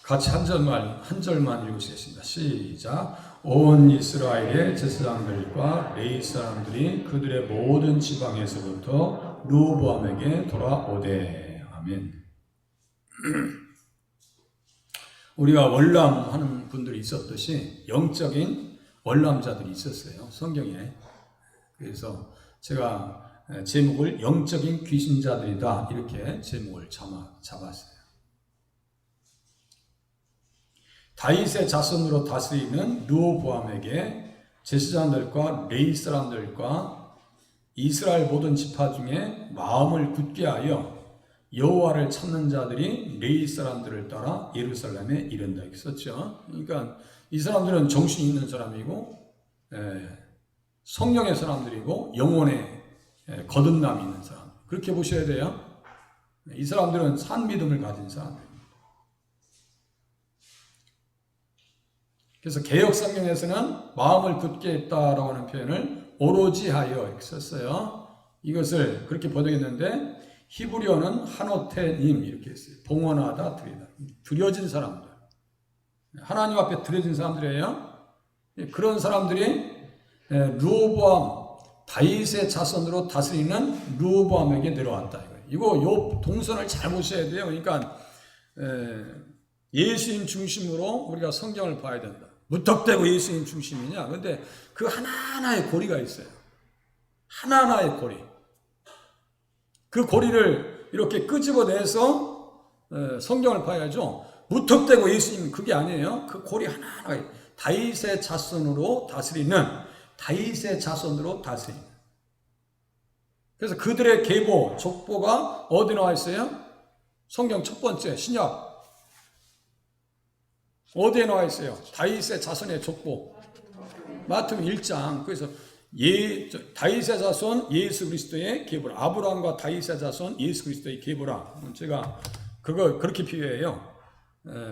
같이 한 절만 읽으시겠습니다. 시작. 온 이스라엘의 제사장들과 레위 사람들이 그들의 모든 지방에서부터 르호보암에게 돌아오되. 아멘. 우리가 월남하는 분들이 있었듯이 영적인 월남자들이 있었어요, 성경에. 그래서 제가 제목을 영적인 귀신자들이다 이렇게 제목을 잡았어요. 다윗의 자손으로 다스리는 르호보암에게 제사장들과 레위 사람들과 이스라엘 모든 지파 중에 마음을 굳게 하여 여호와를 찾는 자들이 레위 사람들을 따라 예루살렘에 이른다 이렇게 썼죠. 그러니까 이 사람들은 정신이 있는 사람이고 성령의 사람들이고 영혼에 거듭남이 있는 사람, 그렇게 보셔야 돼요. 이 사람들은 산 믿음을 가진 사람들. 그래서 개역 성경에서는 마음을 굳게 했다라고 하는 표현을 오로지 하여 이렇게 썼어요. 이것을 그렇게 번역했는데 히브리어는 하노테님 이렇게 했어요. 봉헌하다, 드리다. 드려진 사람들. 하나님 앞에 드려진 사람들이에요. 그런 사람들이 르호보암, 다윗의 자손으로 다스리는 르호보암에게 내려왔다. 이거 요 동선을 잘 보셔야 돼요. 그러니까 예수님 중심으로 우리가 성경을 봐야 된다. 무턱대고 예수님 중심이냐? 근데 그 하나하나의 고리가 있어요. 하나하나의 고리. 그 고리를 이렇게 끄집어내서 성경을 봐야죠. 무턱대고 예수님 그게 아니에요. 그 고리 하나하나 다윗의 자손으로 다스리는 그래서 그들의 계보, 족보가 어디 나와 있어요? 성경 첫 번째 신약 어디에 나와 있어요? 다윗의 자손의 족보. 마태복음 1장. 그래서 다윗의 자손 예수 그리스도의 계보라. 아브라함과 다윗의 자손 예수 그리스도의 계보라. 제가 그거 그렇게 비유해요.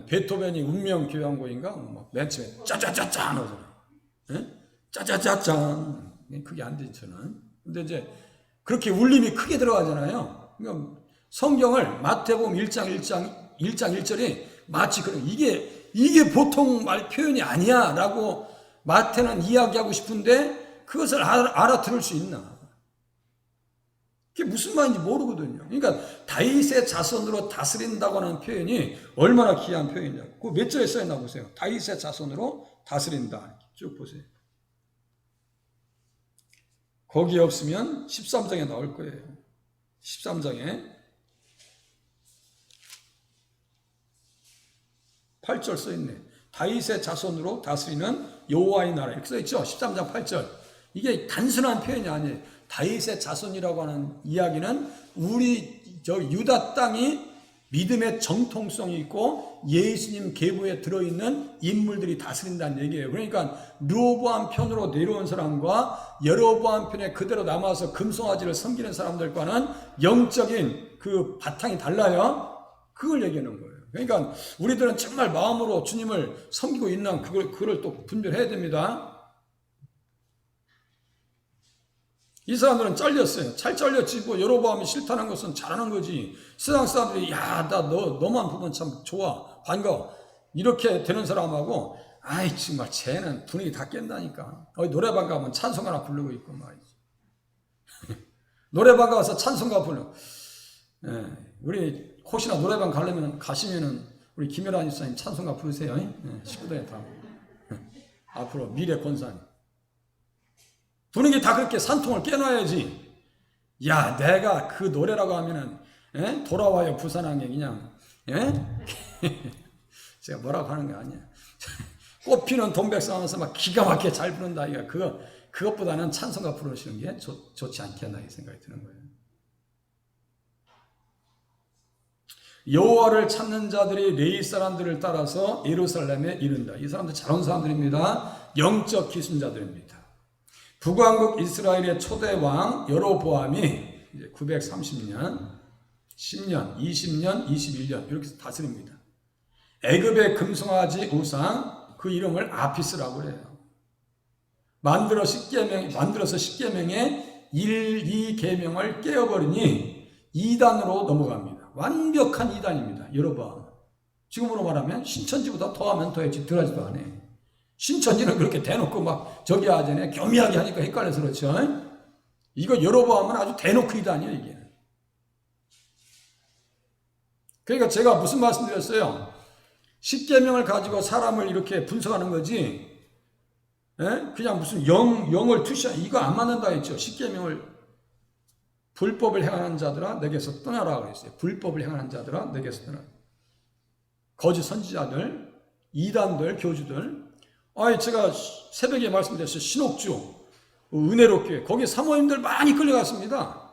베토벤이 운명 교향곡인가? 맨 처음에 짜자짜짠 하잖아요. 짜자짜짠. 그게 안 되죠, 저는. 근데 이제 그렇게 울림이 크게 들어가잖아요. 그러니까 성경을 마태복음 1장 1절에 마치 그런 이게 보통 말 표현이 아니야 라고 마태는 이야기하고 싶은데 그것을 알아들을 수 있나? 그게 무슨 말인지 모르거든요. 그러니까 다윗의 자손으로 다스린다고 하는 표현이 얼마나 귀한 표현이냐고. 그 몇 절에 써있나 보세요. 다윗의 자손으로 다스린다. 쭉 보세요. 거기 없으면 13장에 나올 거예요. 13장에 8절 써있네. 다윗의 자손으로 다스리는 여호와의 나라 이렇게 써있죠. 13장 8절. 이게 단순한 표현이 아니에요. 다윗의 자손이라고 하는 이야기는 우리 유다 땅이 믿음의 정통성이 있고 예수님 계보에 들어있는 인물들이 다스린다는 얘기예요. 그러니까 르호보암 편으로 내려온 사람과 여로보암 편에 그대로 남아서 금송아지를 섬기는 사람들과는 영적인 그 바탕이 달라요. 그걸 얘기하는 거예요. 그러니까 우리들은 정말 마음으로 주님을 섬기고 있는 그걸 또 분별해야 됩니다. 이 사람들은 잘렸어요. 잘 잘렸지. 여로보암이 싫다는 것은 잘하는 거지. 세상 사람들이 야, 나 너만 보면 참 좋아, 반가워 이렇게 되는 사람하고 아이 정말 쟤는 분위기 다 깬다니까. 노래방 가면 찬송가나 부르고 있고 말이지. 노래방 가서 찬송가 부르고. 우리 혹시나 노래방 가시면은 우리 김열한 집사님 찬송가 부르세요. 식구들에 다. 앞으로 미래 권사님. 분위기 다 그렇게 산통을 깨놔야지. 야, 내가 그 노래라고 하면은 돌아와요 부산항에 그냥 제가 뭐라고 하는 게 아니야. 꽃피는 동백상에서 막 기가 막히게 잘 부른다. 그것보다는 찬송가 부르시는 게 좋지 않겠나 이 생각이 드는 거예요. 여호와를 찾는 자들이 레위 사람들을 따라서 예루살렘에 이른다. 이 사람들 잘 온 사람들입니다. 영적 기순자들입니다. 북왕국 이스라엘의 초대 왕 여로보암이 이제 930년, 10년, 20년, 21년 이렇게 다스립니다. 애굽의 금송아지 우상 그 이름을 아피스라고 그래요. 만들어서 10계명의 1, 2계명을 깨어버리니 2단으로 넘어갑니다. 완벽한 2단입니다. 여로보암. 지금으로 말하면 신천지보다 더하면 더했지 덜하지도 않아. 신천지는 그렇게 대놓고 막 저기 하잖아요. 교미하게 하니까 헷갈려서 그렇죠. 이거 여러 번 하면 아주 대놓고 이단이에요, 이게. 그러니까 제가 무슨 말씀 드렸어요? 십계명을 가지고 사람을 이렇게 분석하는 거지, 그냥 무슨 영을 투시하, 이거 안 맞는다 했죠. 십계명을 불법을 행하는 자들아 내게서 떠나라 그랬어요. 불법을 행하는 자들아 내게서 떠나라. 거짓 선지자들, 이단들, 교주들. 제가 새벽에 말씀드렸어요. 신옥주, 은혜롭게 거기 사모님들 많이 끌려갔습니다.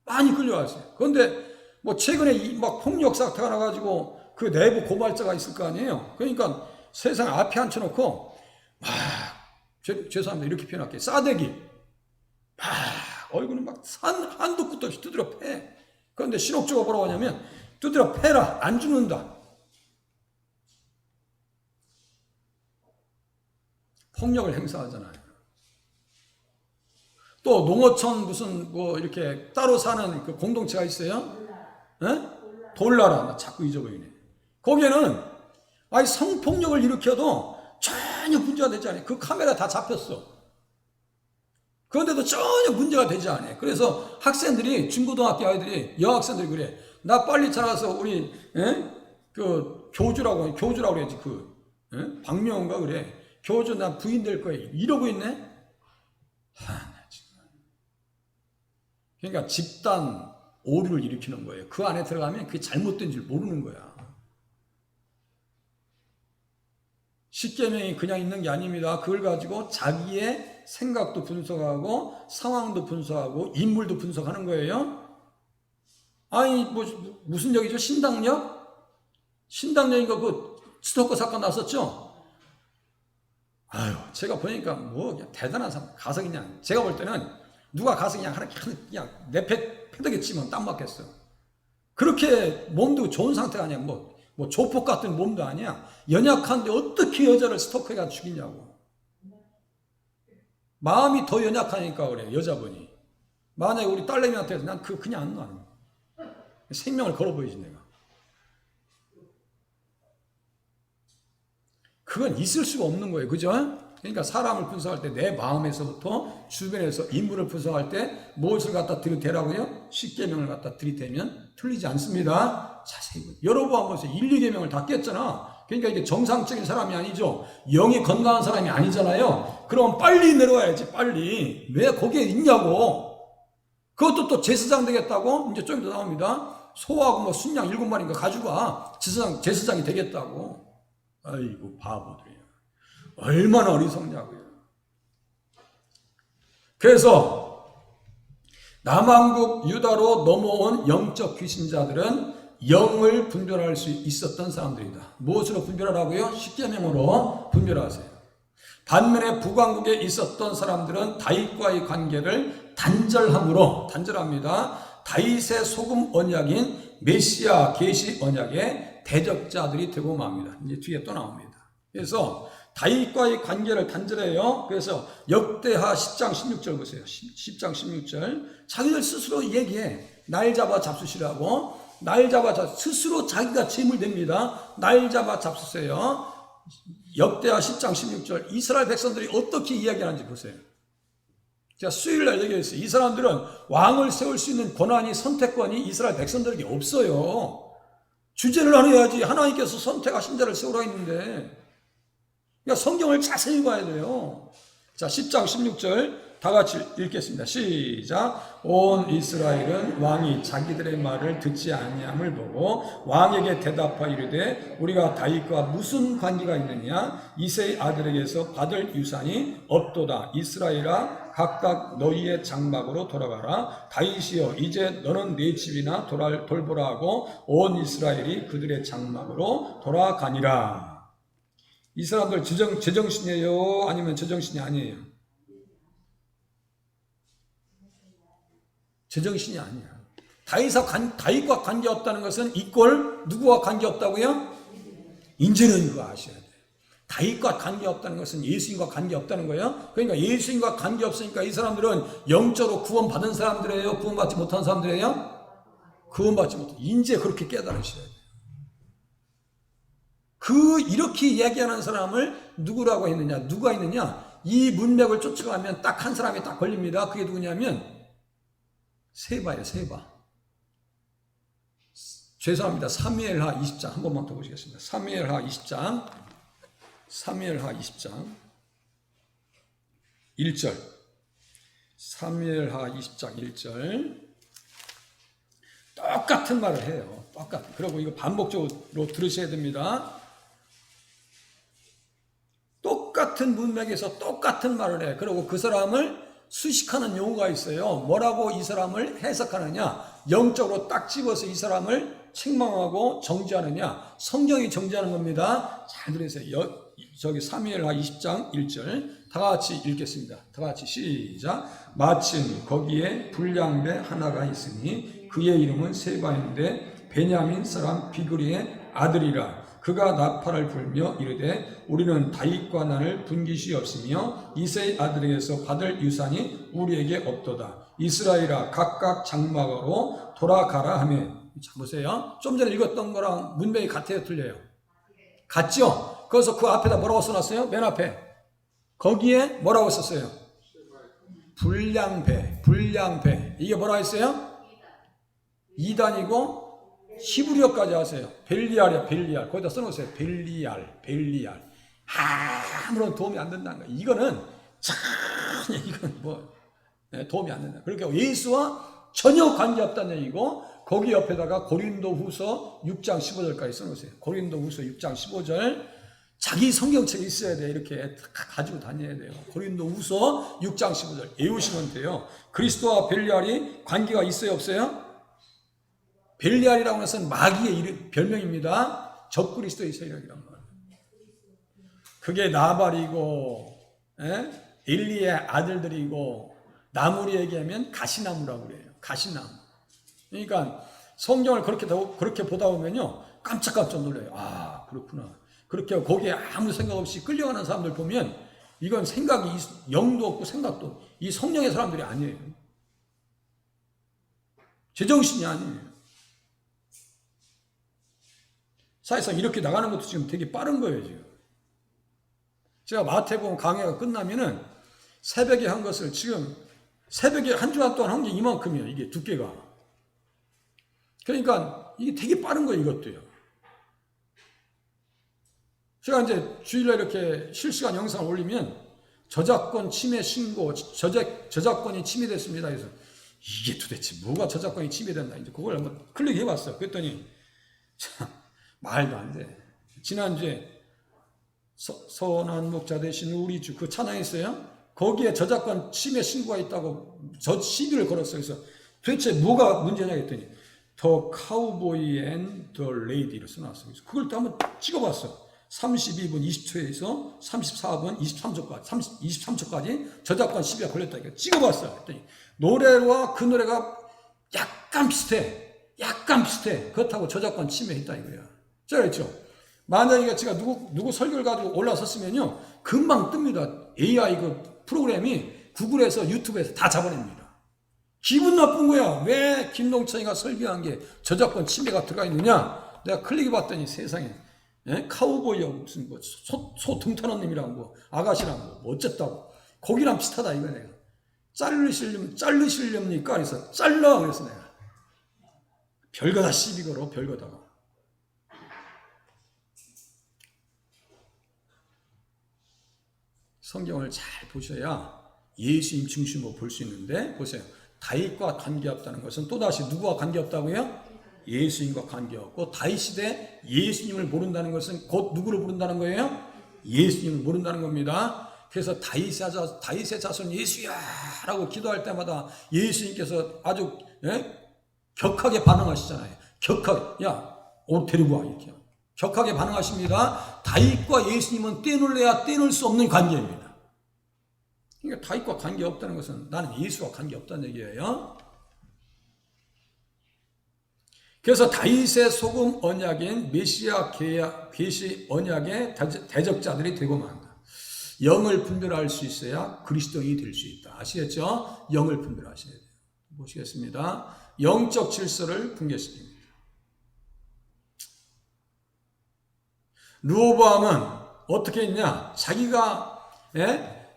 많이 끌려갔어요. 그런데 뭐 최근에 막 폭력 사태가 나가지고 그 내부 고발자가 있을 거 아니에요. 그러니까 세상 앞에 앉혀놓고 막 죄송합니다 이렇게 표현할게요. 싸대기 막 얼굴은 막 한도 끝도 없이 두드려 패. 그런데 신옥주가 뭐라고 하냐면 두드려 패라 안 죽는다. 폭력을 행사하잖아요. 또 농어촌 무슨 뭐 이렇게 따로 사는 그 공동체가 있어요. 돌나라. 나 자꾸 잊어버리네. 거기에는 성폭력을 일으켜도 전혀 문제가 되지 않아요. 그 카메라 다 잡혔어. 그런데도 전혀 문제가 되지 않아요. 그래서 학생들이, 중고등학교 아이들이, 여학생들이 그래. 나 빨리 찾아서 우리 그 교주라고 그래야지. 박명호인가 그래. 교주 나 부인 될 거야. 이러고 있네. 그러니까 집단 오류를 일으키는 거예요. 그 안에 들어가면 그게 잘못된 줄 모르는 거야. 십계명이 그냥 있는 게 아닙니다. 그걸 가지고 자기의 생각도 분석하고 상황도 분석하고 인물도 분석하는 거예요. 무슨 역이죠? 신당역인가 그 스토커 사건 났었죠? 제가 보니까 뭐 그냥 대단한 사람 가서 그냥 제가 볼 때는 누가 가서 그냥 내 패덕에 치면 땀 맞겠어. 그렇게 몸도 좋은 상태가 아니야. 뭐 조폭 같은 몸도 아니야. 연약한데 어떻게 여자를 스토커해가 죽이냐고. 마음이 더 연약하니까 그래. 여자분이. 만약에 우리 딸내미한테 난 그냥 안 놔. 생명을 걸어보이지 내가. 그건 있을 수가 없는 거예요. 그죠? 그러니까 사람을 분석할 때 내 마음에서부터 주변에서 인물을 분석할 때 무엇을 갖다 들이대라고요? 십계명을 갖다 들이대면 틀리지 않습니다. 자세히 여러 번 보세요. 1, 2계명을 다 깼잖아. 그러니까 이게 정상적인 사람이 아니죠. 영이 건강한 사람이 아니잖아요. 그럼 빨리 내려와야지. 빨리. 왜 거기에 있냐고. 그것도 또 제사장 되겠다고 이제 좀 더 나옵니다. 소하고 뭐 순양 7마리인가 가져가. 제사장이 되겠다고. 아이고 바보들이야. 얼마나 어리석냐고요. 그래서 남한국 유다로 넘어온 영적 귀신자들은 영을 분별할 수 있었던 사람들이다. 무엇으로 분별하라고요? 십계명으로 분별하세요. 반면에 북왕국에 있었던 사람들은 다윗과의 관계를 단절합니다. 다윗의 소금 언약인 메시아 계시 언약의 대적자들이 되고 맙니다. 이제 뒤에 또 나옵니다. 그래서 다윗과의 관계를 단절해요. 그래서 역대하 10장 16절 보세요. 10장 16절. 자기들 스스로 얘기해. 날 잡아 잡수시라고. 스스로 자기가 짐을 댑니다. 날 잡아 잡수세요. 역대하 10장 16절. 이스라엘 백성들이 어떻게 이야기하는지 보세요. 제가 수요일날 얘기했어요. 이 사람들은 왕을 세울 수 있는 권한이, 선택권이 이스라엘 백성들에게 없어요. 주제를 나눠야지. 하나님께서 선택하신 자를 세우라 했는데. 그러니까 성경을 자세히 봐야 돼요. 자, 10장 16절 다 같이 읽겠습니다. 시작. 온 이스라엘은 왕이 자기들의 말을 듣지 아니함을 보고 왕에게 대답하여 이르되 우리가 다윗과 무슨 관계가 있느냐? 이새의 아들에게서 받을 유산이 없도다. 이스라엘아 각각 너희의 장막으로 돌아가라. 다윗이여 이제 너는 네 집이나 돌보라 하고 온 이스라엘이 그들의 장막으로 돌아가니라. 이 사람들 제정신이에요? 아니면 제정신이 아니에요? 제정신이 아니야. 다윗과 관계없다는 것은 이꼴 누구와 관계없다고요? 이제는 그거 아셔야 돼요. 다윗과 관계없다는 것은 예수님과 관계없다는 거예요. 그러니까 예수님과 관계없으니까 이 사람들은 영적으로 구원받은 사람들이에요? 구원받지 못한 사람들이에요? 구원받지 못한. 이제 그렇게 깨달으셔야 돼요. 이렇게 이야기하는 사람을 누구라고 했느냐? 누가 있느냐? 이 문맥을 쫓아가면 딱 한 사람이 딱 걸립니다. 그게 누구냐면 세바예요, 세바. 죄송합니다. 사무엘하 20장 한 번만 더 보시겠습니다. 사무엘하 20장 1절. 사무엘하 20장 1절. 똑같은 말을 해요. 그리고 이거 반복적으로 들으셔야 됩니다. 똑같은 문맥에서 똑같은 말을 해. 그리고 그 사람을 수식하는 용어가 있어요. 뭐라고 이 사람을 해석하느냐? 영적으로 딱 집어서 이 사람을 책망하고 정죄하느냐? 성경이 정죄하는 겁니다. 잘 들으세요. 저기 사무엘하 20장 1절 다 같이 읽겠습니다. 다 같이 시작. 마침 거기에 불량배 하나가 있으니 그의 이름은 세바인데 베냐민 사람 비그리의 아들이라. 그가 나팔을 불며 이르되 우리는 다윗과 나를 분깃이 없으며 이새의 아들에게서 받을 유산이 우리에게 없도다. 이스라엘아 각각 장막으로 돌아가라 하며. 자 보세요. 좀 전에 읽었던 거랑 문맥이 같아요, 틀려요? 같죠? 그래서 그 앞에다 뭐라고 써놨어요? 맨 앞에 거기에 뭐라고 썼어요? 불량배. 이게 뭐라고 했어요? 이단이고 히브리어까지 하세요. 벨리알이야, 벨리알. 거기다 써놓으세요. 벨리알. 아무런 도움이 안 된다는 거예요. 이거는 도움이 안 된다. 그러니까 예수와 전혀 관계없다는 얘기고, 거기 옆에다가 고린도후서 6장 15절까지 써놓으세요. 고린도후서 6장 15절. 자기 성경책이 있어야 돼. 이렇게 가지고 다녀야 돼요. 고린도후서 6장 15절 외우시면 돼요. 그리스도와 벨리알이 관계가 있어요, 없어요? 벨리알이라고 하는 것은 마귀의 별명입니다. 적그리스도의 세력이란 말이에요. 그게 나발이고 엘리의 아들들이고, 나무리 얘기하면 가시나무라고 그래요. 가시나무. 그러니까 성경을 그렇게 보다 보면요, 깜짝깜짝 놀라요. 아, 그렇구나. 그렇게 거기에 아무 생각 없이 끌려가는 사람들 보면 이건 생각이 영도 없고 생각도, 이 성령의 사람들이 아니에요. 제정신이 아니에요. 사실상 이렇게 나가는 것도 지금 되게 빠른 거예요, 지금. 제가 마태복음 강해가 끝나면은 새벽에 한 것을 지금 새벽에 한 주간 동안 한 게 이만큼이에요, 이게 두께가. 그러니까 이게 되게 빠른 거예요, 이것도요. 제가 이제 주일날 이렇게 실시간 영상을 올리면 저작권 침해 신고, 저작권이 침해됐습니다. 그래서 이게 도대체 뭐가 저작권이 침해됐나, 이제 그걸 한번 클릭해 봤어요. 그랬더니 참 말도 안 돼. 지난주에 선한 목자 되신 우리 주 그 찬양했어요. 거기에 저작권 침해 신고가 있다고 저 시비를 걸었어요. 그래서 도대체 뭐가 문제냐 했더니 The Cowboy and the Lady를 써놨어요. 그래서 그걸 또 한번 찍어봤어. 32분 20초에서 34분 23초까지 저작권 시비가 걸렸다니까 찍어봤어요. 그랬더니 노래와 그 노래가 약간 비슷해. 그렇다고 저작권 침해했다 이거야. 제가 그랬죠. 만약에 제가 누구 설교를 가지고 올라섰으면요, 금방 뜹니다. AI 그 프로그램이 구글에서 유튜브에서 다 잡아냅니다. 기분 나쁜 거야. 왜 김동찬이가 설교한 게 저작권 침해가 들어가 있느냐? 내가 클릭해 봤더니 세상에 카우보이하고 무슨 소 등탄원님이랑 아가씨랑 어쨌다고. 거기랑 비슷하다 이거 내가. 자르시렵니까? 그래서 잘라. 그래서 내가 별거다 시비 걸어, 별거다가. 성경을 잘 보셔야 예수님 중심으로 볼 수 있는데, 보세요. 다윗과 관계없다는 것은 또다시 누구와 관계없다고요? 예수님과 관계없고, 다윗 시대 예수님을 모른다는 것은 곧 누구를 모른다는 거예요? 예수님을 모른다는 겁니다. 그래서 다윗의 자손 예수야 라고 기도할 때마다 예수님께서 아주 격하게 반응하시잖아요. 격하게, 야, 옷 데리고 와, 이렇게 격하게 반응하십니다. 다윗과 예수님은 떼놓을래야 떼놓을 수 없는 관계입니다. 그러니까 다윗과 관계없다는 것은 나는 예수와 관계없다는 얘기예요. 그래서 다윗의 소금 언약인 메시아 계시 언약의 대적자들이 되고 만다. 영을 분별할 수 있어야 그리스도인이 될 수 있다. 아시겠죠? 영을 분별하셔야 돼요. 보시겠습니다. 영적 질서를 붕괴시킵니다. 르호보암은 어떻게 했냐? 자기가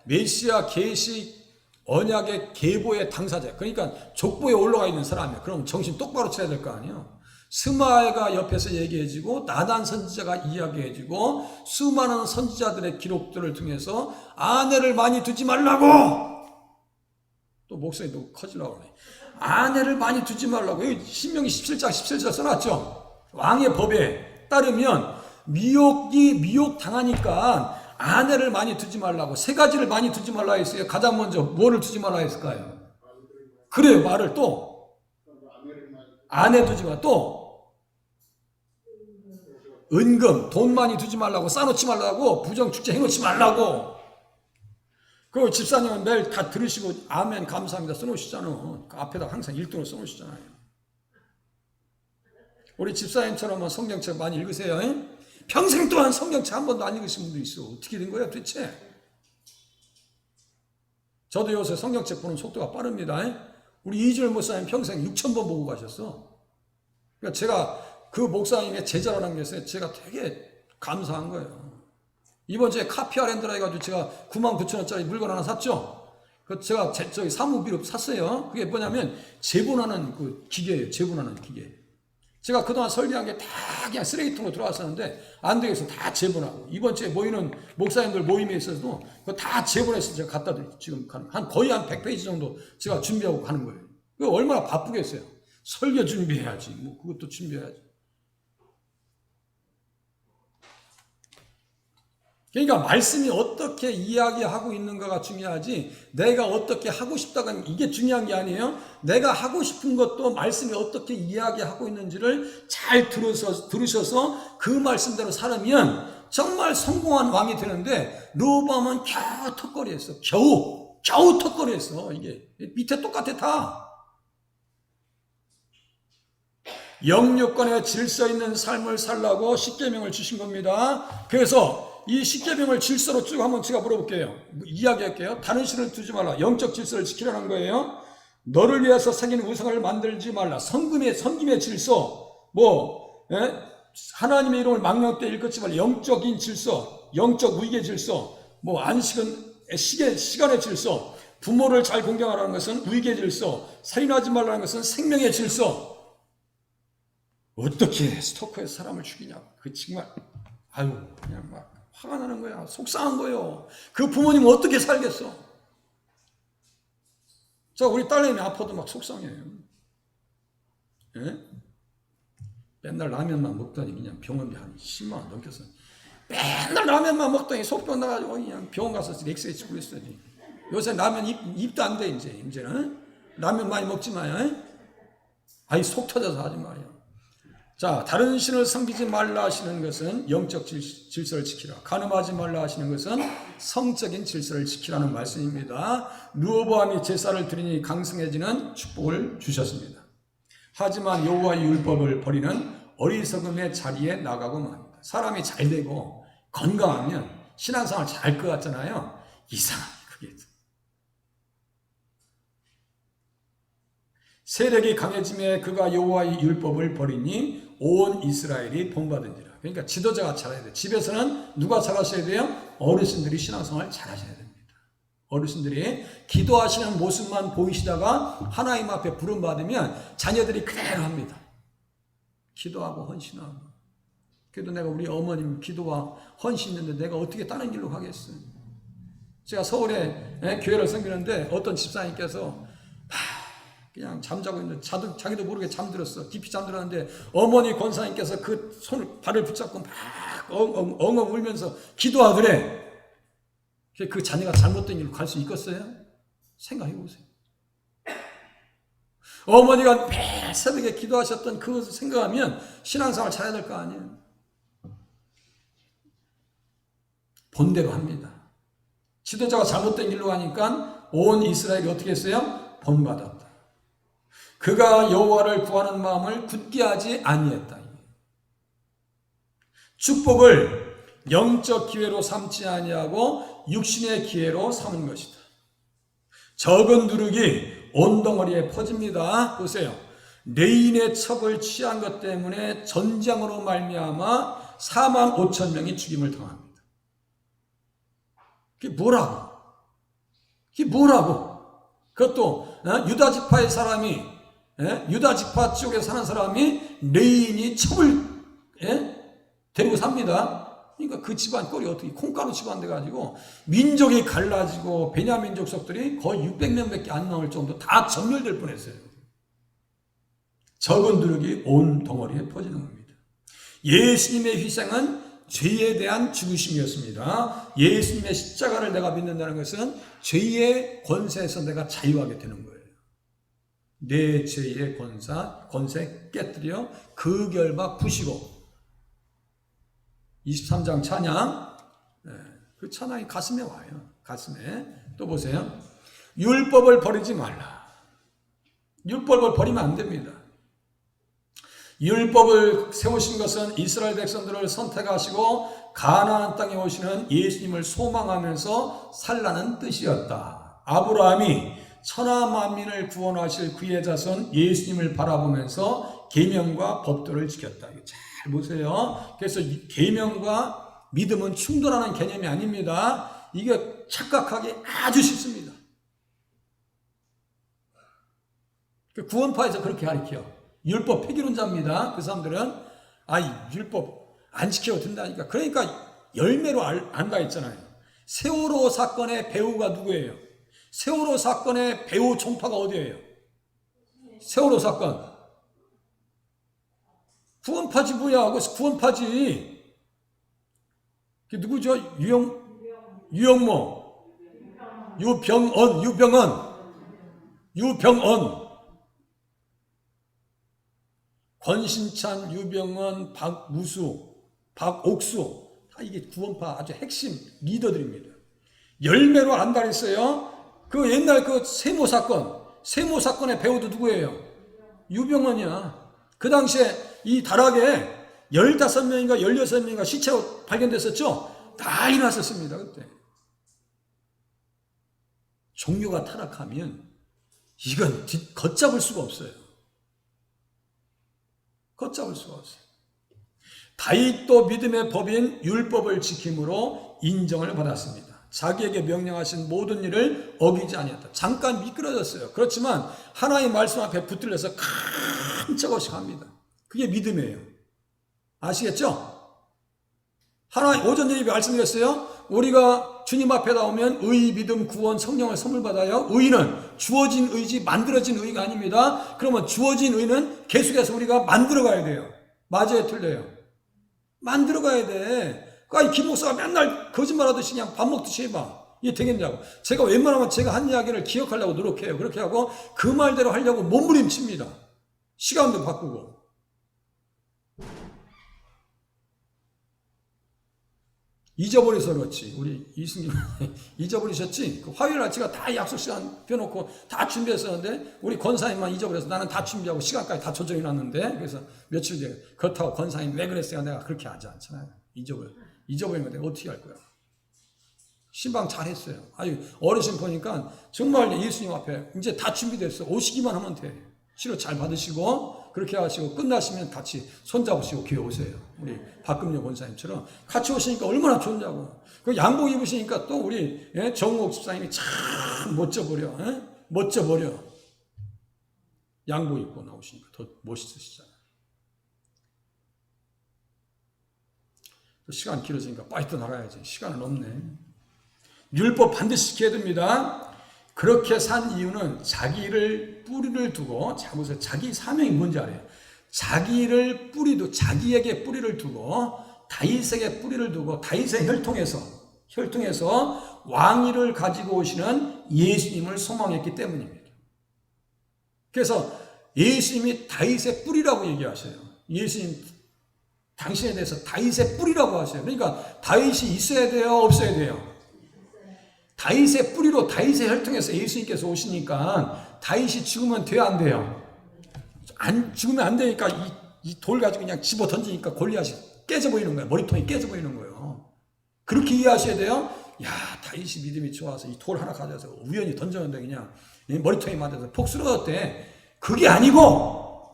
메시아 계시 언약의 계보의 당사자, 그러니까 족보에 올라가 있는 사람이에요. 그럼 정신 똑바로 차야 될 거 아니에요. 스마에가 옆에서 얘기해주고 나단 선지자가 이야기해주고 수많은 선지자들의 기록들을 통해서 아내를 많이 두지 말라고, 또 목소리 또 커지려고 그래. 아내를 많이 두지 말라고. 여기 신명기 17장 17절 써놨죠. 왕의 법에 따르면 미혹 당하니까 아내를 많이 두지 말라고, 세 가지를 많이 두지 말라 했어요. 가장 먼저 뭐를 두지 말라 했을까요? 그래요. 말을 또 아내 두지 마. 또 은금, 돈 많이 두지 말라고, 싸놓지 말라고, 부정축제 해놓지 말라고. 그 집사님은 매일 다 들으시고 아멘 감사합니다 써놓으시잖아요. 그 앞에다 항상 1등으로 써놓으시잖아요. 우리 집사님처럼 성경책 많이 읽으세요. 평생 동안 성경책 한 번도 안 읽으신 분도 있어. 어떻게 된 거야 도대체? 저도 요새 성경책 보는 속도가 빠릅니다. 우리 이준일 목사님 평생 6,000번 보고 가셨어. 그러니까 제가 그 목사님의 제자라는 게 제가 되게 감사한 거예요. 이번 주에 카피아랜드라 해가지고 제가 99,000원짜리 물건 하나 샀죠. 그 제가 저기 사무비로 샀어요. 그게 뭐냐면 재본하는 그 기계예요. 재본하는 기계. 제가 그동안 설계한 게 다 그냥 쓰레기통으로 들어왔었는데 안 되겠어. 다 재본하고. 이번 주에 모이는 목사님들 모임에 있어서도 그거 다 재본해서 제가 갖다 드리고 지금 거의 한 100페이지 정도 제가 준비하고 가는 거예요. 그거 얼마나 바쁘겠어요. 설계 준비해야지. 뭐 그것도 준비해야지. 그러니까 말씀이 어떻게 이야기하고 있는가가 중요하지 내가 어떻게 하고 싶다가 이게 중요한 게 아니에요. 내가 하고 싶은 것도 말씀이 어떻게 이야기하고 있는지를 잘 들으셔서 그 말씀대로 살으면 정말 성공한 왕이 되는데 르호보암은 겨우 턱걸이했어. 겨우 턱걸이했어. 이게 밑에 똑같아 다. 영육간에 질서 있는 삶을 살라고 십계명을 주신 겁니다. 그래서 이 십계명을 질서로 쭉 한번 제가 물어볼게요. 이야기할게요. 다른 신을 두지 말라. 영적 질서를 지키라는 거예요. 너를 위해서 새긴 우상을 만들지 말라. 섬김의 질서. 하나님의 이름을 망령 때 일컫지 말라. 영적인 질서, 영적 위계 질서. 안식은 시간의 질서. 부모를 잘 공경하라는 것은 위계 질서. 살인하지 말라는 것은 생명의 질서. 어떻게 스토커에서 사람을 죽이냐. 그 정말 그냥 막 화가 나는 거야. 속상한 거예요. 그 부모님은 어떻게 살겠어? 자, 우리 딸내미 아파도 막 속상해요. 예? 맨날 라면만 먹더니 그냥 병원비 한 10만 원 넘겼어. 맨날 라면만 먹더니 속병 나가지고 그냥 병원 가서 엑스레이 찍고 있어야지. 요새 라면 입도 안 돼, 이제는. 라면 많이 먹지 마요. 속 터져서 하지 말이야. 자, 다른 신을 섬기지 말라 하시는 것은 영적 질서를 지키라. 간음하지 말라 하시는 것은 성적인 질서를 지키라는 말씀입니다. 르호보암이 제사를 드리니 강성해지는 축복을 주셨습니다. 하지만 여호와의 율법을 버리는 어리석음의 자리에 나가고 맙니다. 사람이 잘 되고 건강하면 신앙생활 잘 것 같잖아요. 이상하게 그게. 세력이 강해짐에 그가 여호와의 율법을 버리니 온 이스라엘이 본받은지라. 그러니까 지도자가 잘해야 돼요. 집에서는 누가 잘하셔야 돼요? 어르신들이 신앙생활 잘하셔야 됩니다. 어르신들이 기도하시는 모습만 보이시다가 하나님 앞에 부름받으면 자녀들이 그대로 합니다. 기도하고 헌신하고. 그래도 내가 우리 어머님 기도와 헌신했는데 내가 어떻게 다른 길로 가겠어요? 제가 서울에 교회를 섬기는데 어떤 집사님께서 그냥 잠자고 있는데 자기도 모르게 잠들었어. 깊이 잠들었는데 어머니 권사님께서 그 손을 발을 붙잡고 막 엉엉 울면서 기도하더래. 그 자녀가 잘못된 길로 갈 수 있겠어요? 생각해 보세요. 어머니가 매일 새벽에 기도하셨던 그것을 생각하면 신앙생활 잘해야 될 거 아니에요. 본대로 합니다. 지도자가 잘못된 길로 가니까 온 이스라엘이 어떻게 했어요? 본받았다. 그가 여호와를 구하는 마음을 굳게 하지 아니했다. 축복을 영적 기회로 삼지 아니하고 육신의 기회로 삼은 것이다. 적은 누룩이 온 덩어리에 퍼집니다. 보세요. 레인의 첩을 취한 것 때문에 전장으로 말미암아 4만 5천 명이 죽임을 당합니다. 그게 뭐라고? 그게 뭐라고? 그것도 유다 지파의 사람이, 유다 지파 쪽에 사는 사람이 레인이 첩을 데리고 삽니다. 그러니까 그 집안 꼴이 어떻게 콩가루 집안 돼가지고 민족이 갈라지고 베냐민 족속들이 거의 600명밖에 안 나올 정도 다 전멸될 뻔했어요. 적은 누룩이 온 덩어리에 퍼지는 겁니다. 예수님의 희생은 죄에 대한 죽으심이었습니다. 예수님의 십자가를 내가 믿는다는 것은 죄의 권세에서 내가 자유하게 되는 거예요. 내 죄의 권세 깨뜨려 그 결박 부시고 23장 찬양, 그 찬양이 가슴에 와요. 가슴에. 또 보세요. 율법을 버리지 말라. 율법을 버리면 안 됩니다. 율법을 세우신 것은 이스라엘 백성들을 선택하시고 가나안 땅에 오시는 예수님을 소망하면서 살라는 뜻이었다. 아브라함이 천하 만민을 구원하실 그의 자손 예수님을 바라보면서 계명과 법도를 지켰다. 잘 보세요. 그래서 계명과 믿음은 충돌하는 개념이 아닙니다. 이게 착각하기 아주 쉽습니다. 구원파에서 그렇게 가르쳐. 율법 폐기론자입니다. 그 사람들은 율법 안 지켜도 된다니까. 그러니까 열매로 안다 했잖아요. 세월호 사건의 배우가 누구예요? 세월호 사건의 배우 총파가 어디예요? 세월호 사건. 구원파지 뭐야? 구원파지. 그게 누구죠? 유영모, 유병언. 권신찬, 유병언, 박무수, 박옥수. 다 이게 구원파 아주 핵심 리더들입니다. 열매로 안다 했어요. 그 옛날 그 세모 사건의 배우도 누구예요? 유병언이야. 그 당시에 이 다락에 15명인가 16명인가 시체가 발견됐었죠? 난리 났었습니다. 그때. 종교가 타락하면 이건 걷잡을 수가 없어요. 걷잡을 수가 없어요. 다윗도 믿음의 법인 율법을 지킴으로 인정을 받았습니다. 자기에게 명령하신 모든 일을 어기지 아니했다. 잠깐 미끄러졌어요. 그렇지만 하나님의 말씀 앞에 붙들려서 깜짝없이 갑니다. 그게 믿음이에요. 아시겠죠? 하나님 오전 예배 말씀드렸어요. 우리가 주님 앞에 나오면 의, 믿음, 구원, 성령을 선물 받아요. 의는 주어진 의지, 만들어진 의가 아닙니다. 그러면 주어진 의는 계속해서 우리가 만들어 가야 돼요. 맞아요, 틀려요? 만들어 가야 돼. 그러니까 김 목사가 맨날 거짓말하듯이 그냥 밥 먹듯이 해봐. 이게 되겠냐고. 제가 웬만하면 제가 한 이야기를 기억하려고 노력해요. 그렇게 하고 그 말대로 하려고 몸부림칩니다. 시간도 바꾸고. 잊어버려서 그렇지. 우리 이승님 잊어버리셨지? 그 화요일 날 제가 다 약속 시간 펴놓고 다 준비했었는데 우리 권사님만 잊어버려서 나는 다 준비하고 시간까지 다 조정해놨는데 그래서 며칠 뒤에 그렇다고 권사님 왜 그랬어요? 내가 그렇게 하지 않잖아요. 잊어버리면 내가 어떻게 할 거야? 신방 잘했어요. 어르신 보니까 정말 예수님 앞에 이제 다 준비됐어. 오시기만 하면 돼. 치료 잘 받으시고 그렇게 하시고 끝나시면 같이 손잡으시고 교회 오세요. 우리 박금녀 권사님처럼 같이 오시니까 얼마나 좋냐고. 그 양복 입으시니까 또 우리 정옥 집사님이 참 멋져버려. 양복 입고 나오시니까 더 멋있으시잖아요. 또 시간 길어지니까 빨리 또 나가야지. 시간은 없네. 율법 반드시 지켜야 됩니다. 그렇게 산 이유는 자기를 뿌리를 두고, 자 보세요. 자기 사명이 뭔지 알아요. 자기에게 뿌리를 두고 다윗에게 뿌리를 두고 다윗의 혈통에서 왕위를 가지고 오시는 예수님을 소망했기 때문입니다. 그래서 예수님이 다윗의 뿌리라고 얘기하셔요. 예수님 당신에 대해서 다윗의 뿌리라고 하세요. 그러니까 다윗이 있어야 돼요, 없어야 돼요? 다윗의 뿌리로 다윗의 혈통에서 예수님께서 오시니까 다윗이 죽으면 돼요, 안 돼요? 안 죽으면 안 되니까 이 돌 가지고 그냥 집어 던지니까 골리앗이 깨져 보이는 거예요. 머리통이 깨져 보이는 거예요. 그렇게 이해하셔야 돼요. 야, 다윗이 믿음이 좋아서 이 돌 하나 가져서 우연히 던졌는데 그냥 머리통이 맞아서 폭 쓰러졌대. 그게 아니고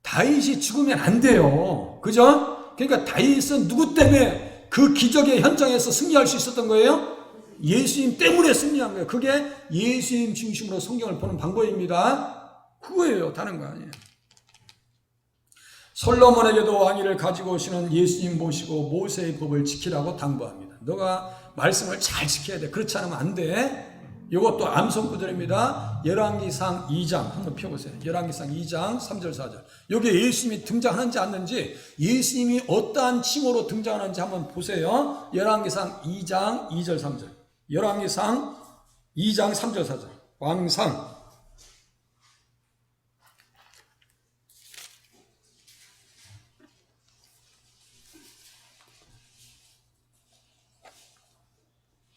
다윗이 죽으면 안 돼요. 그죠? 그러니까 다윗은 누구 때문에 그 기적의 현장에서 승리할 수 있었던 거예요? 예수님 때문에 승리한 거예요. 그게 예수님 중심으로 성경을 보는 방법입니다. 그거예요. 다른 거 아니에요. 솔로몬에게도 왕위를 가지고 오시는 예수님 모시고 모세의 법을 지키라고 당부합니다. 너가 말씀을 잘 지켜야 돼. 그렇지 않으면 안 돼. 이것도 암송구절입니다. 열왕기상 2장 한번 펴보세요. 열왕기상 2장 3절 4절. 여기에 예수님이 등장하는지 않는지, 예수님이 어떠한 칭호로 등장하는지 한번 보세요. 열왕기상 2장 2절 3절. 열왕기상 2장 3절 4절. 왕상.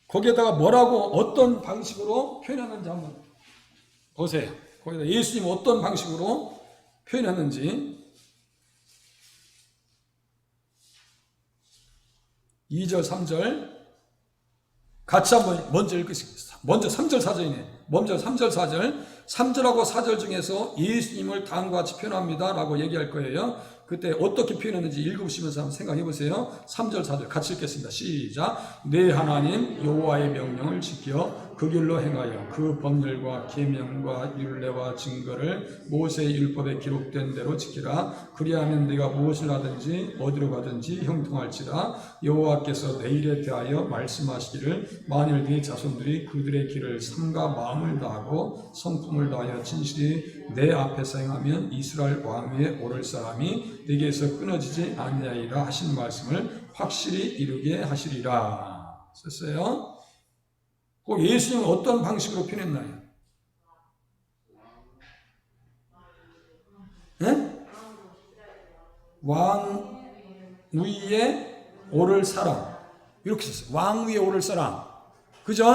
거기에다가 뭐라고 어떤 방식으로 표현하는지 한번 보세요. 거기다 예수님 어떤 방식으로 표현했는지. 2절 3절 같이 한번 먼저 읽으시겠습니다. 먼저 3절 4절이네. 먼저 3절 4절. 3절하고 4절 중에서 예수님을 다음과 같이 표현합니다 라고 얘기할 거예요. 그때 어떻게 표현했는지 읽으시면서 한번 생각해 보세요. 3절 4절 같이 읽겠습니다. 시작. 내 하나님 여호와의 명령을 지켜 그 길로 행하여 그 법률과 계명과 율례와 증거를 모세의 율법에 기록된 대로 지키라. 그리하면 네가 무엇을 하든지 어디로 가든지 형통할지라. 여호와께서 내 일에 대하여 말씀하시기를 만일 네 자손들이 그들의 길을 삼가 마음을 다하고 성품을 다하여 진실이 내 앞에서 행하면 이스라엘 왕 위에 오를 사람이 네게서 끊어지지 아니하리라 하신 말씀을 확실히 이루게 하시리라. 썼어요. 그 예수님은 어떤 방식으로 표현했나요? 네? 왕 위에 오를 사람. 이렇게 썼어요. 왕 위에 오를 사람. 그죠?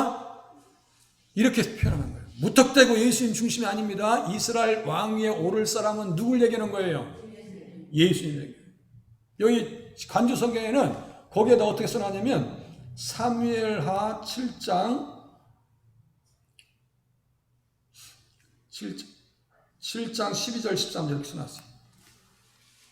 이렇게 표현하는 거예요. 무턱대고 예수님 중심이 아닙니다. 이스라엘 왕 위에 오를 사람은 누굴 얘기하는 거예요? 예수님. 여기 간주 성경에는 거기에다 어떻게 써놨냐면 사무엘하 7장 12절 13절 이렇게 써놨어요.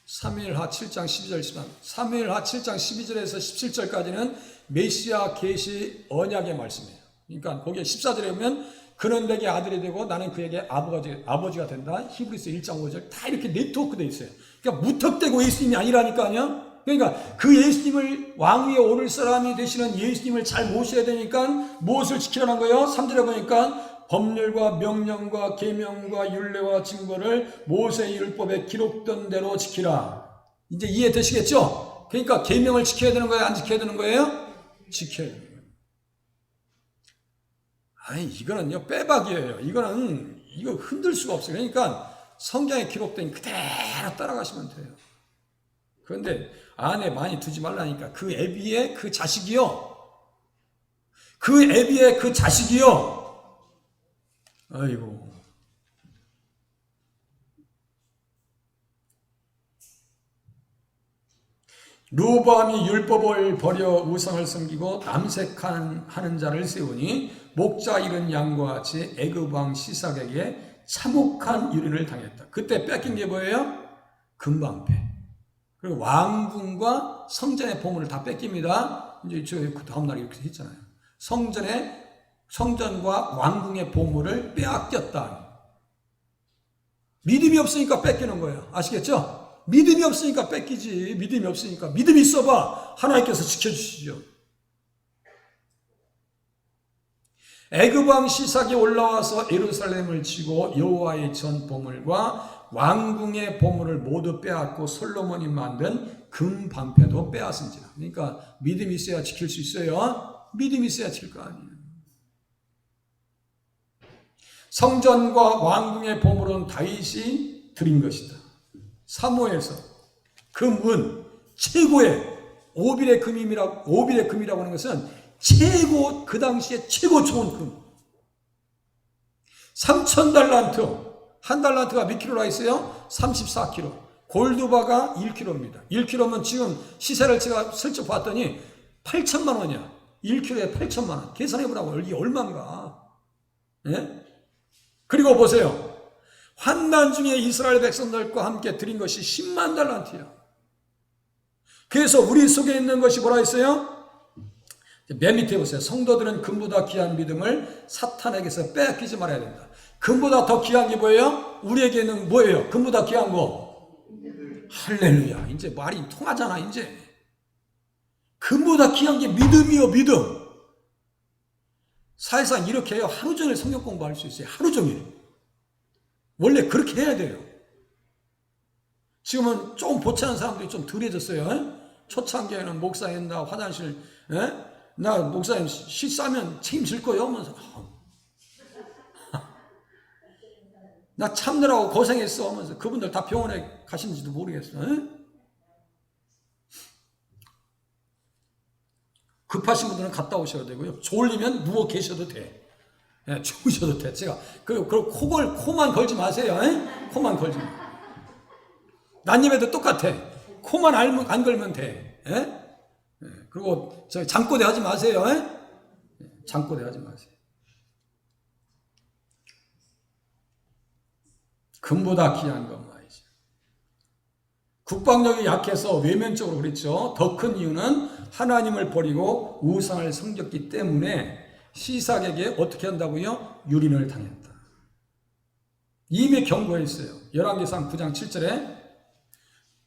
사무엘하 7장 12절 13절. 사무엘하 7장 12절에서 17절까지는 메시아 계시 언약의 말씀이에요. 그러니까 거기에 14절에 보면 그는 내게 아들이 되고 나는 그에게 아버지가 된다. 히브리서 1장 5절 다 이렇게 네트워크되어 있어요. 그러니까 무턱대고 예수님이 아니라니까요. 그러니까 그 예수님을 왕 위에 오를 사람이 되시는 예수님을 잘 모셔야 되니까 무엇을 지키라는 거예요? 3절에 보니까 법률과 명령과 계명과 율례와 증거를 모세의 율법에 기록된 대로 지키라. 이제 이해되시겠죠? 그러니까 계명을 지켜야 되는 거예요? 안 지켜야 되는 거예요? 지켜야 돼요. 아니 이거는요 빼박이에요. 이거 흔들 수가 없어요. 그러니까 성경에 기록된 그대로 따라가시면 돼요. 그런데 안에 많이 두지 말라니까. 그 애비의 그 자식이요. 그 애비의 그 자식이요. 아이고. 르호보암이 율법을 버려 우상을 섬기고 남색하는 자를 세우니 목자 잃은 양과 같이 애굽 왕 시삭에게 참혹한 유린을 당했다. 그때 뺏긴 게 뭐예요? 금방패. 그리고 왕궁과 성전의 보물을 다 뺏깁니다. 이제 그 다음 날 이렇게 했잖아요. 성전과 왕궁의 보물을 빼앗겼다. 믿음이 없으니까 뺏기는 거예요. 아시겠죠? 믿음이 없으니까 뺏기지. 믿음이 없으니까. 믿음이 있어봐. 하나님께서 지켜주시죠. 애굽 왕 시삭이 올라와서 예루살렘을 치고 여호와의 전 보물과 왕궁의 보물을 모두 빼앗고 솔로몬이 만든 금 방패도 빼앗은지라. 그러니까 믿음이 있어야 지킬 수 있어요. 믿음이 있어야 지킬 거 아니에요. 성전과 왕궁의 보물은 다윗이 드린 것이다. 사무엘서 금은 최고의 오빌의 금이라고 하는 것은 최고 그 당시에 최고 좋은 금. 3,000달란트. 한 달란트가 몇 킬로라 있어요? 34kg. 골드바가 1kg입니다. 1kg면 지금 시세를 제가 슬쩍 봤더니 8천만 원이야. 1kg에 8천만 원. 계산해보라고. 이게 얼마인가. 예? 그리고 보세요. 환난 중에 이스라엘 백성들과 함께 드린 것이 10만 달란트야. 그래서 우리 속에 있는 것이 뭐라 했어요? 맨 밑에 보세요. 성도들은 금보다 귀한 믿음을 사탄에게서 빼앗기지 말아야 된다. 금보다 더 귀한 게 뭐예요? 우리에게는 뭐예요? 금보다 귀한 거. 할렐루야. 이제 말이 통하잖아, 이제. 금보다 귀한 게 믿음이요, 믿음. 사실상 이렇게 해요. 하루 종일 성경 공부할 수 있어요. 하루 종일. 원래 그렇게 해야 돼요. 지금은 좀 보채는 사람들이 좀 덜해졌어요. 초창기에는 목사님 나 화장실, 나 목사님 시 싸면 책임질 거예요 하면서 나 참느라고 고생했어 하면서 그분들 다 병원에 가시는지도 모르겠어. 급하신 분들은 갔다 오셔도 되고요. 졸리면 누워 계셔도 돼. 주무셔도 돼. 제가 그리고 코만 걸지 마세요. 코만 걸지 마. 난임에도 똑같아. 코만 안 걸면 돼. 그리고 저 잠꼬대 하지 마세요. 잠꼬대 하지 마세요. 금보다 귀한 것 말이죠. 국방력이 약해서 외면적으로 그랬죠. 더 큰 이유는 하나님을 버리고 우상을 섬겼기 때문에 시삭에게 어떻게 한다고요? 유린을 당했다. 이미 경고했어요. 열왕기상 9장 7절에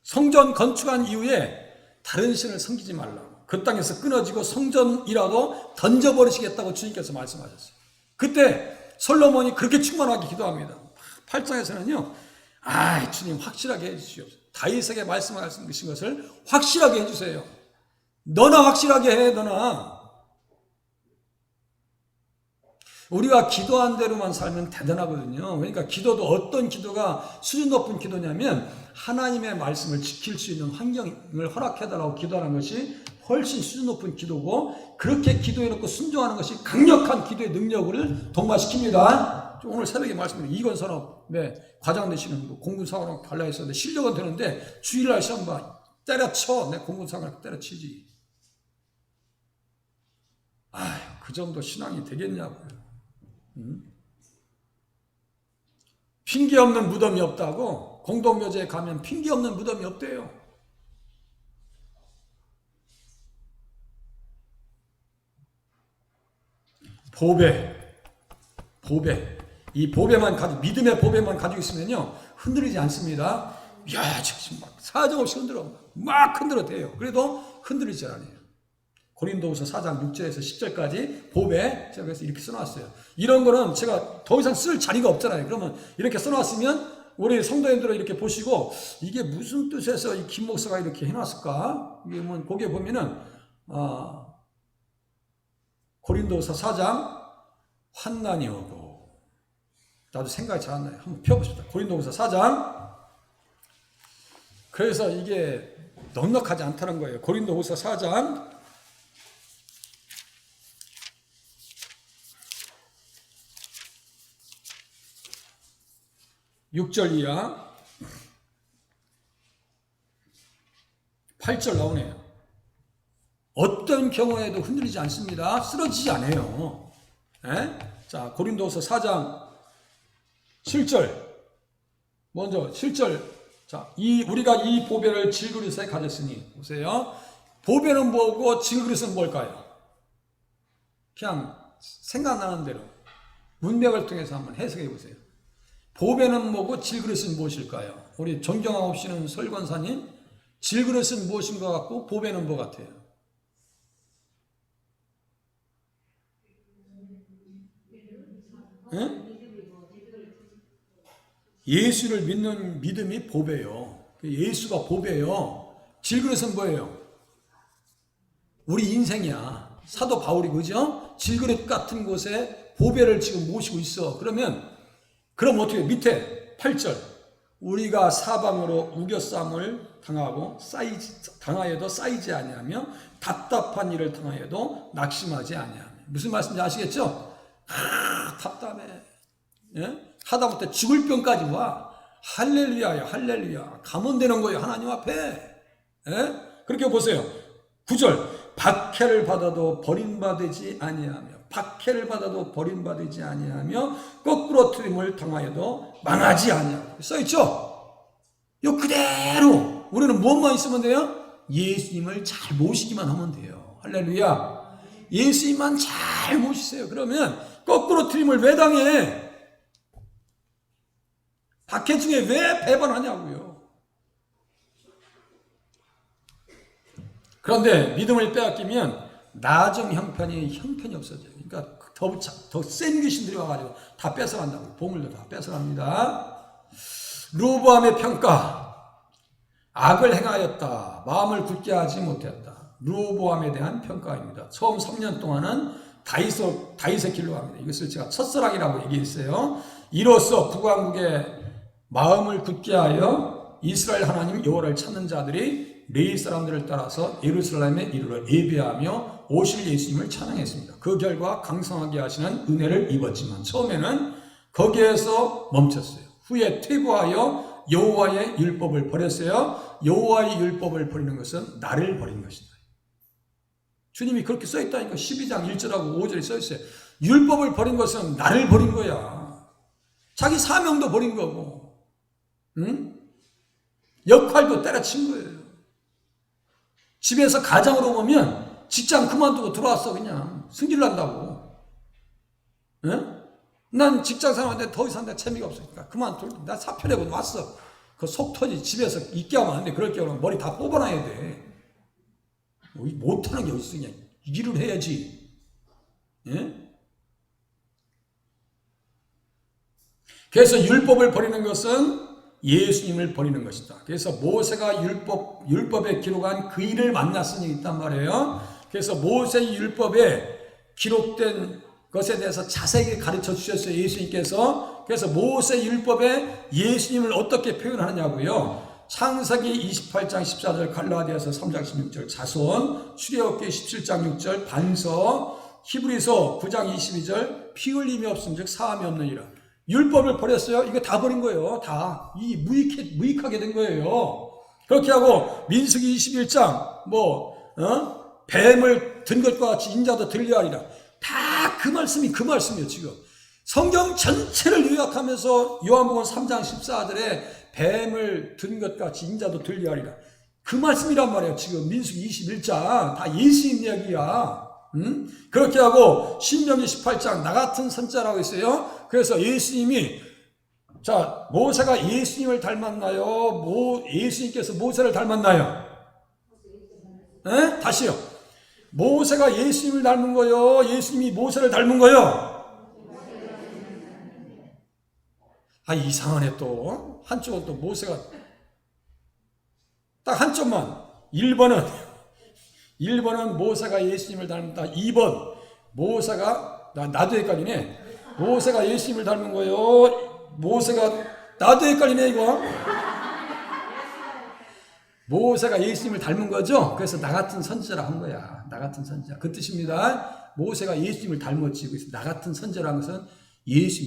성전 건축한 이후에 다른 신을 섬기지 말라고. 그 땅에서 끊어지고 성전이라도 던져버리시겠다고 주님께서 말씀하셨어요. 그때 솔로몬이 그렇게 충만하게 기도합니다. 8장에서는요. 주님 확실하게 해주시옵소서. 다윗에게 말씀하신 것을 확실하게 해주세요. 너나 확실하게 해, 너나. 우리가 기도한 대로만 살면 대단하거든요. 그러니까 기도도 어떤 기도가 수준 높은 기도냐면 하나님의 말씀을 지킬 수 있는 환경을 허락해달라고 기도하는 것이 훨씬 수준 높은 기도고, 그렇게 기도해놓고 순종하는 것이 강력한 기도의 능력을 동반시킵니다. 오늘 새벽에 말씀드린 이건산업의 과장 되시는 공군사관학 갈라 했었는데 실력은 되는데 주일날 시험 봐 때려쳐. 내 공군사관학 때려치지. 그 정도 신앙이 되겠냐고요. 핑계 없는 무덤이 없다고. 공동묘지에 가면 핑계 없는 무덤이 없대요. 보배. 이 보배만 믿음의 보배만 가지고 있으면요 흔들리지 않습니다. 지금 막 사정없이 막 흔들어대요. 그래도 흔들리지 않아요. 고린도후서 4장 6절에서 10절까지 보배, 제가 그래서 이렇게 써놨어요. 이런 거는 제가 더 이상 쓸 자리가 없잖아요. 그러면 이렇게 써놨으면 우리 성도님들은 이렇게 보시고 이게 무슨 뜻에서 이 김 목사가 이렇게 해놨을까? 이게 뭐 거기에 보면은 고린도후서 4장 환난이 오고, 나도 생각이 잘 안 나요. 한번 펴보십시다. 고린도후서 4장. 그래서 이게 넉넉하지 않다는 거예요. 고린도후서 4장 6절 이하 8절 나오네요. 어떤 경우에도 흔들리지 않습니다. 쓰러지지 않아요. 자, 고린도서 4장 7절. 먼저 7절. 자, 우리가 이 보배를 질그릇에 가졌으니, 보세요. 보배는 뭐고 질그릇은 뭘까요? 그냥 생각나는 대로 문맥을 통해서 한번 해석해 보세요. 보배는 뭐고 질그릇은 무엇일까요? 우리 존경하옵시는 설권사님, 질그릇은 무엇인 것 같고 보배는 뭐 같아요? 예수를 믿는 믿음이 보배요. 예수가 보배요. 질그릇은 뭐예요? 우리 인생이야. 사도 바울이 그죠? 질그릇 같은 곳에 보배를 지금 모시고 있어. 그럼 어떻게 밑에 8절 우리가 사방으로 우겨쌈을 당하여도 쌓이지 아니하며 답답한 일을 당하여도 낙심하지 아니하며. 무슨 말씀인지 아시겠죠? 답답해. 하다못해 죽을 병까지 와. 할렐루야야, 할렐루야. 감언되는 거예요, 하나님 앞에. 그렇게 보세요. 9절 박해를 받아도 버림받지 아니하며, 박해를 받아도 버림받지 아니하며 거꾸로 트림을 당하여도 망하지 아니하고 써있죠? 요 그대로 우리는 무엇만 있으면 돼요? 예수님을 잘 모시기만 하면 돼요. 할렐루야. 예수님만 잘 모시세요. 그러면 거꾸로 트림을 왜 당해? 박해중에 왜 배반하냐고요. 그런데 믿음을 빼앗기면 나중 형편이 없어져요. 그러니까 더 센 귀신들이 와가지고 다 뺏어간다고. 보물도 다 뺏어갑니다. 르호보암의 평가. 악을 행하였다. 마음을 굳게 하지 못했다. 르호보암에 대한 평가입니다. 처음 3년 동안은 다윗의 길로 갑니다. 이것을 제가 첫사랑이라고 얘기했어요. 이로써 북왕국의 마음을 굳게 하여 이스라엘 하나님 여호와를 찾는 자들이 레위 사람들을 따라서 예루살렘에 이르러 예배하며 오실 예수님을 찬양했습니다. 그 결과 강성하게 하시는 은혜를 입었지만 처음에는 거기에서 멈췄어요. 후에 퇴보하여 여호와의 율법을 버렸어요. 여호와의 율법을 버리는 것은 나를 버린 것이다. 주님이 그렇게 써있다니까. 12장 1절하고 5절에 써있어요. 율법을 버린 것은 나를 버린 거야. 자기 사명도 버린 거고, 응? 역할도 때려친 거예요. 집에서 가장으로 보면 직장 그만두고 들어왔어. 그냥 승질 난다고. 응? 난 직장 사람한테 더 이상 내 재미가 없으니까 그만두고 나 사표 내고 왔어. 그 속 터지. 집에서 있게 하면 안 돼. 그럴 경우는 머리 다 뽑아놔야 돼. 못하는 게 어딨어. 그냥 일을 해야지. 예? 그래서 율법을 버리는 것은 예수님을 버리는 것이다. 그래서 모세가 율법에 기록한 그 일을 만났으니 있단 말이에요. 그래서 모세의 율법에 기록된 것에 대해서 자세하게 가르쳐 주셨어요. 예수님께서. 그래서 모세 율법에 예수님을 어떻게 표현하느냐고요. 창세기 28장 14절, 갈라디아서 3장 16절, 자손, 출애굽기 17장 6절, 반석, 히브리서 9장 22절, 피 흘림이 없음 즉 사함이 없느니라. 율법을 버렸어요. 이거 다 버린 거예요. 다. 무익하게 된 거예요. 그렇게 하고 민수기 21장 뱀을 든 것과 같이 인자도 들려하리라. 다 그 말씀이에요. 지금 성경 전체를 요약하면서 요한복음 3장 14절에 뱀을 든 것 같이 인자도 들려하리라. 그 말씀이란 말이에요. 지금 민수기 21장 다 예수님 이야기야. 그렇게 하고 신명기 18장 나 같은 선자라고 있어요. 그래서 예수님이 모세가 예수님을 닮았나요? 예수님께서 모세를 닮았나요? 에? 다시요. 모세가 예수님을 닮은 거요? 예수님이 모세를 닮은 거요? 이상하네 또. 한쪽은 또 모세가 딱 한쪽만. 1번은 모세가 예수님을 닮았다. 2번 모세가 나도 헷갈리네. 모세가 예수님을 닮은 거요. 나도 헷갈리네 이거. 모세가 예수님을 닮은 거죠. 그래서 나 같은 선지자라 한 거야. 나 같은 선지자 그 뜻입니다. 모세가 예수님을 닮았지. 그래서 나 같은 선지자라는 것은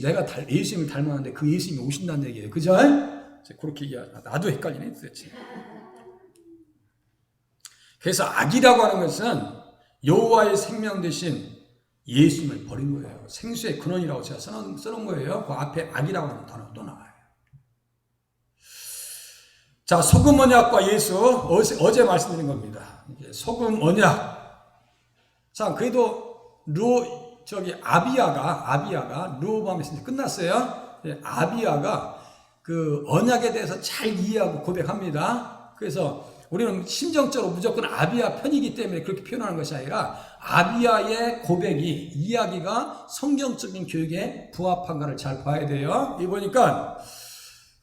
내가 예수님을 닮았는데 그 예수님이 오신다는 얘기예요. 그죠? 그렇게 얘기하자. 나도 헷갈리네 도대체. 그래서 악이라고 하는 것은 여호와의 생명 대신 예수님을 버린 거예요. 생수의 근원이라고 제가 써놓은 거예요. 그 앞에 악이라고 하는 단어가 또 나와요. 자, 소금 언약과 예수 어제 말씀드린 겁니다. 소금 언약. 자, 그래도 아비야가 르호보암에서 끝났어요. 아비야가 그 언약에 대해서 잘 이해하고 고백합니다. 그래서 우리는 심정적으로 무조건 아비야 편이기 때문에 그렇게 표현하는 것이 아니라 아비야의 고백이, 이야기가 성경적인 교육에 부합한가를 잘 봐야 돼요. 이 보니까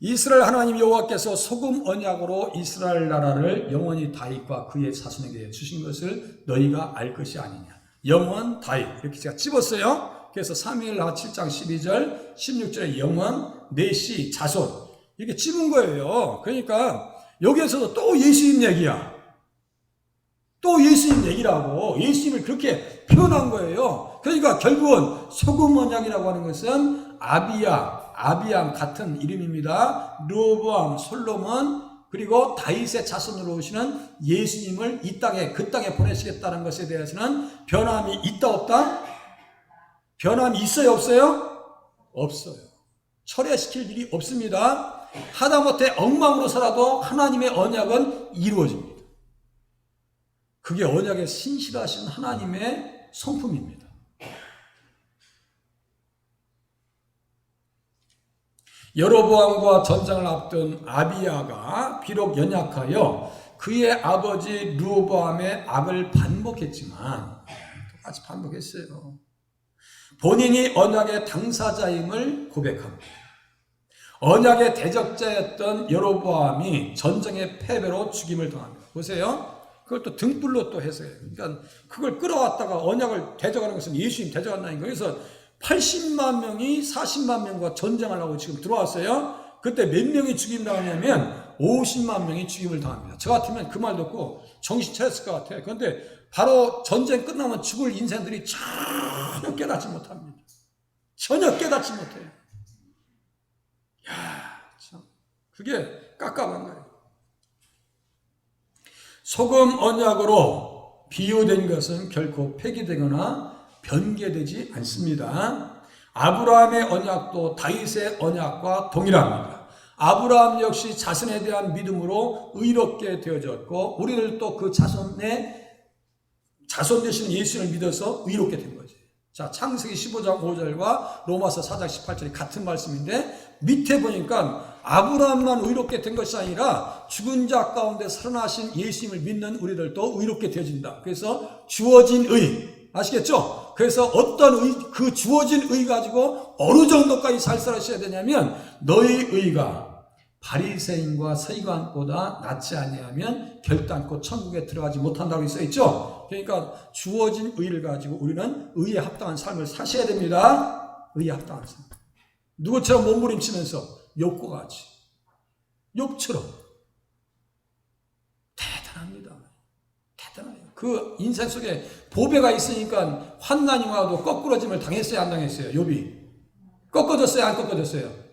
이스라엘 하나님 여호와께서 소금 언약으로 이스라엘 나라를 영원히 다윗과 그의 자손에게 주신 것을 너희가 알 것이 아니냐. 영원 다윗 이렇게 제가 집었어요. 그래서 사무엘하 7장 12절 16절에 영원 내시 자손 이렇게 집은 거예요. 그러니까 여기에서도 또 예수님 얘기야. 또 예수님 얘기라고 예수님을 그렇게 표현한 거예요. 그러니까 결국은 소금 언약이라고 하는 것은 아비암 같은 이름입니다. 르호보암, 솔로몬 그리고 다윗의 자손으로 오시는 예수님을 이 땅에 그 땅에 보내시겠다는 것에 대해서는 변함이 있다 없다? 변함이 있어요 없어요? 없어요. 철회시킬 일이 없습니다. 하다못해 엉망으로 살아도 하나님의 언약은 이루어집니다. 그게 언약에 신실하신 하나님의 성품입니다. 여로보암과 전쟁을 앞둔 아비야가 비록 연약하여 그의 아버지 르호보암의 악을 반복했지만 똑같이 반복했어요. 본인이 언약의 당사자임을 고백합니다. 언약의 대적자였던 여로보암이 전쟁의 패배로 죽임을 당합니다. 보세요. 그걸 또 등불로 또 해서요. 그러니까 그걸 끌어왔다가 언약을 대적하는 것은 예수님 대적한다는 거예요. 그래서 80만 명이 40만 명과 전쟁을 하고 지금 들어왔어요. 그때 몇 명이 죽임 당하냐면 50만 명이 죽임을 당합니다. 저 같으면 그 말 듣고 정신 차렸을 것 같아요. 그런데 바로 전쟁 끝나면 죽을 인생들이 전혀 깨닫지 못합니다. 전혀 깨닫지 못해요. 야, 참 그게 깝깝한 거예요. 소금 언약으로 비유된 것은 결코 폐기되거나 변개되지 않습니다. 아브라함의 언약도 다윗의 언약과 동일합니다. 아브라함 역시 자손에 대한 믿음으로 의롭게 되어졌고 우리들도 그 자손 되시는 예수를 믿어서 의롭게 된 거지. 자, 창세기 15장 5절과 로마서 4장 18절이 같은 말씀인데 밑에 보니까 아브라함만 의롭게 된 것이 아니라 죽은 자 가운데 살아나신 예수님을 믿는 우리들도 의롭게 되어진다. 그래서 주어진 의, 아시겠죠? 그래서 어떤 의, 그 주어진 의 가지고 어느 정도까지 살아셔야 되냐면 너희 의가 바리새인과 서기관보다 낫지 아니하면 결단코 천국에 들어가지 못한다고 써 있죠. 그러니까 주어진 의를 가지고 우리는 의에 합당한 삶을 사셔야 됩니다. 의에 합당한 삶. 누구처럼 몸부림치면서 욥과 같이, 욥처럼 대단합니다. 대단해요. 그 인생 속에 보배가 있으니까 환난이 와도 거꾸러짐을 당했어요, 안 당했어요? 욥이 꺾어졌어요, 안 꺾어졌어요?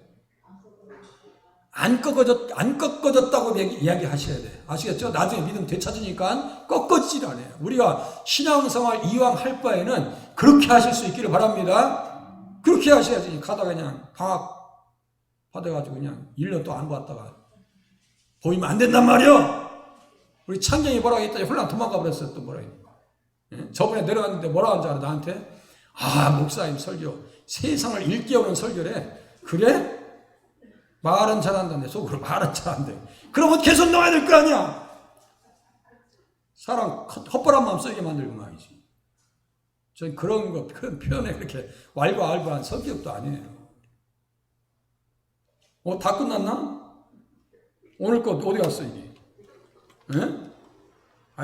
안 꺾어졌다고 이야기하셔야 돼요. 아시겠죠? 나중에 믿음 되찾으니까 꺾어지질 않아요. 우리가 신앙생활 이왕 할 바에는 그렇게 하실 수 있기를 바랍니다. 그렇게 하셔야지. 가다가 그냥 방학 받아가지고 그냥 1년 또 안 봤다가 보이면 안 된단 말이요. 우리 창경이 뭐라고 했더니 홀랑 도망가 버렸어요. 또 뭐라고 했는가. 예? 저번에 내려갔는데 뭐라고 한줄 알아? 나한테? 아, 목사님 설교 세상을 일깨우는 설교래. 그래? 말은 잘한다는데 속으로 말은 잘한대. 그러면 계속 나와야 될 거 아니야. 사람 헛바람 마음 쓰게 만들고 말이지. 전 그런 표현에 그렇게 왈가왈부한 성격도 아니에요. 다 끝났나? 오늘 것 어디 갔어 이게? 예?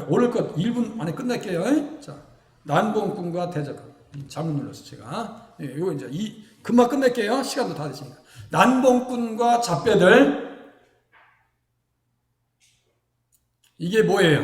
오늘 것 1분 안에 끝낼게요. 예? 자, 난봉꾼과 대적함. 잘못 눌렀어 제가. 예, 이거 이제 금방 끝낼게요. 시간도 다 됐으니까. 난봉꾼과 잡배들, 이게 뭐예요?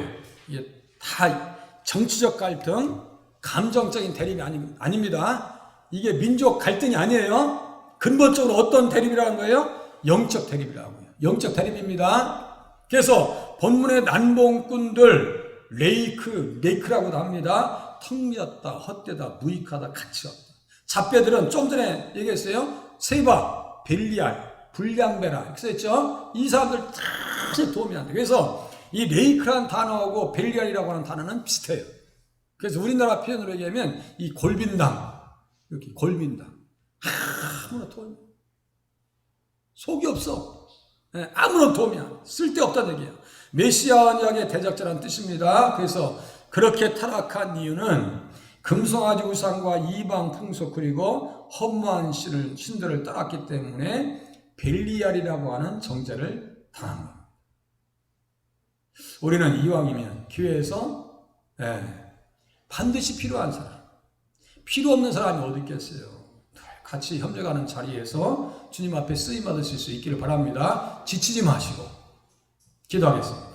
이게 다 정치적 갈등, 감정적인 대립이 아닙니다. 이게 민족 갈등이 아니에요. 근본적으로 어떤 대립이라는 거예요? 영적 대립이라고요. 영적 대립입니다. 그래서 본문의 난봉꾼들, 레이크라고도 합니다. 턱 미었다, 헛되다, 무익하다, 가치 없다. 잡배들은 좀 전에 얘기했어요. 세바, 벨리알, 불량배라 이렇게 써있죠. 이 사람들 다 도움이 안 돼. 그래서 이 레이크라는 단어하고 벨리알이라고 하는 단어는 비슷해요. 그래서 우리나라 표현으로 얘기하면 이 골빈당, 이렇게 골빈당 아무런 도움이 속이 없어. 아무런 도움이 안 돼. 쓸데없다는 얘기예요. 메시아 언약의 대적자라는 뜻입니다. 그래서 그렇게 타락한 이유는 금송아지 우상과 이방 풍속 그리고 허무한 신들을 따랐기 때문에 벨리알이라고 하는 정죄를 당한 겁니다. 우리는 이왕이면 교회에서 반드시 필요한 사람, 필요 없는 사람이 어디 있겠어요. 같이 협력하는 자리에서 주님 앞에 쓰임 받으실 수 있기를 바랍니다. 지치지 마시고 기도하겠습니다.